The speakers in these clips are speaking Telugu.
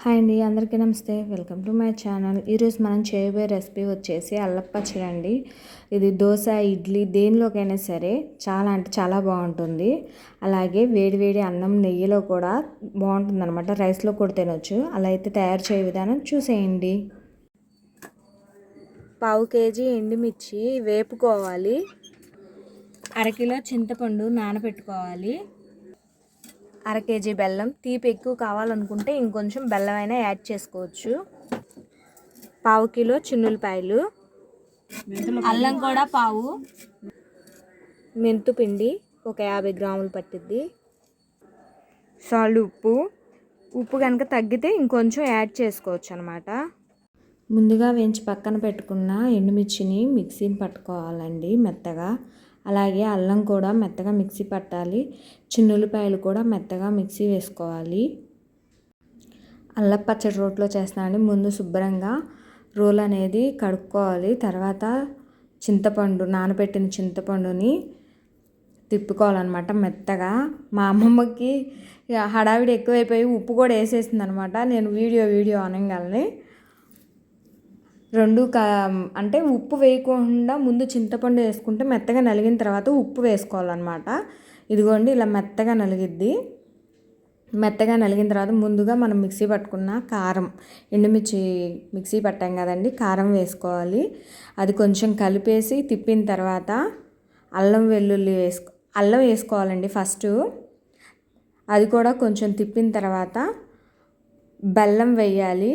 హాయ్ అండి, అందరికీ నమస్తే. Welcome to my channel. ఈరోజు మనం చేయబోయే రెసిపీ వచ్చేసి అల్లం పచ్చడి అండి. ఇది దోశ, ఇడ్లీ దేనిలోకైనా సరే చాలా అంటే చాలా బాగుంటుంది. అలాగే వేడివేడి అన్నం నెయ్యిలో కూడా బాగుంటుంది అనమాట. రైస్లో కూడా తినొచ్చు. అలా అయితే తయారు చేయ విధానం చూసేయండి. పావు కేజీ ఎండుమిర్చి వేపుకోవాలి. అరకిలో చింతపండు నానబెట్టుకోవాలి. అర కేజీ బెల్లం. తీపి ఎక్కువ కావాలనుకుంటే ఇంకొంచెం బెల్లం అయినా యాడ్ చేసుకోవచ్చు. పావు కిలో చిన్నులపాయలు, అల్లం కూడా పావు, మెంతు పిండి ఒక 50 గ్రాములు పట్టిద్ది, సాల్ట్, ఉప్పు కనుక తగ్గితే ఇంకొంచెం యాడ్ చేసుకోవచ్చు అనమాట. ముందుగా వేయించి పక్కన పెట్టుకున్న ఎండుమిర్చిని మిక్సీని పట్టుకోవాలండి మెత్తగా. అలాగే అల్లం కూడా మెత్తగా మిక్సీ పట్టాలి. చిన్నులపాయలు కూడా మెత్తగా మిక్సీ వేసుకోవాలి. అల్లం పచ్చడి రోట్లో చేస్తానండి. ముందు శుభ్రంగా రోల్ అనేది కడుక్కోవాలి. తర్వాత చింతపండు, నానబెట్టిన చింతపండుని తిప్పుకోవాలన్నమాట మెత్తగా. మా అమ్మమ్మకి హడావిడి ఎక్కువైపోయి ఉప్పు కూడా వేసేసింది అనమాట. నేను వీడియో అనగానే అంటే ఉప్పు వేయకుండా ముందు చింతపండు వేసుకుంటే మెత్తగా నలిగిన తర్వాత ఉప్పు వేసుకోవాలన్నమాట. ఇదిగోండి ఇలా మెత్తగా నలిగిద్ది. మెత్తగా నలిగిన తర్వాత ముందుగా మనం మిక్సీ పట్టుకున్న కారం, ఎండుమిర్చి మిక్సీ పట్టాం కదండి, కారం వేసుకోవాలి. అది కొంచెం కలిపేసి తిప్పిన తర్వాత అల్లం వేసుకోవాలండి ఫస్ట్. అది కూడా కొంచెం తిప్పిన తర్వాత బెల్లం వేయాలి.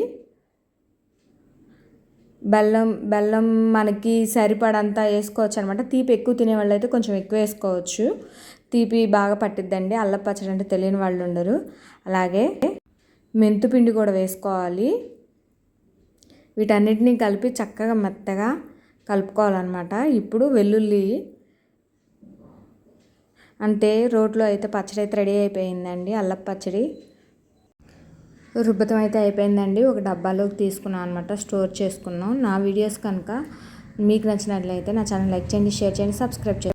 బెల్లం మనకి సరిపడంతా వేసుకోవచ్చు అనమాట. తీపి ఎక్కువ తినేవాళ్ళు అయితే కొంచెం ఎక్కువ వేసుకోవచ్చు. తీపి బాగా పట్టిద్దండి. అల్లం పచ్చడి అంటే తెలియని వాళ్ళు ఉండరు. అలాగే మెంతుపిండి కూడా వేసుకోవాలి. వీటన్నిటిని కలిపి చక్కగా మెత్తగా కలుపుకోవాలన్నమాట. ఇప్పుడు వెల్లుల్లి, అంటే రోట్లో అయితే పచ్చడి అయితే రెడీ అయిపోయిందండి. అల్లం పచ్చడి రుబ్బతం అయితే అయిపోయిందండి. ఒక డబ్బాలోకి తీసుకున్నాం అనమాట, స్టోర్ చేసుకున్నాం. నా వీడియోస్ కనుక మీకు నచ్చినట్లయితే నా ఛానల్ లైక్ చేయండి, షేర్ చేయండి, సబ్స్క్రైబ్ చేయండి.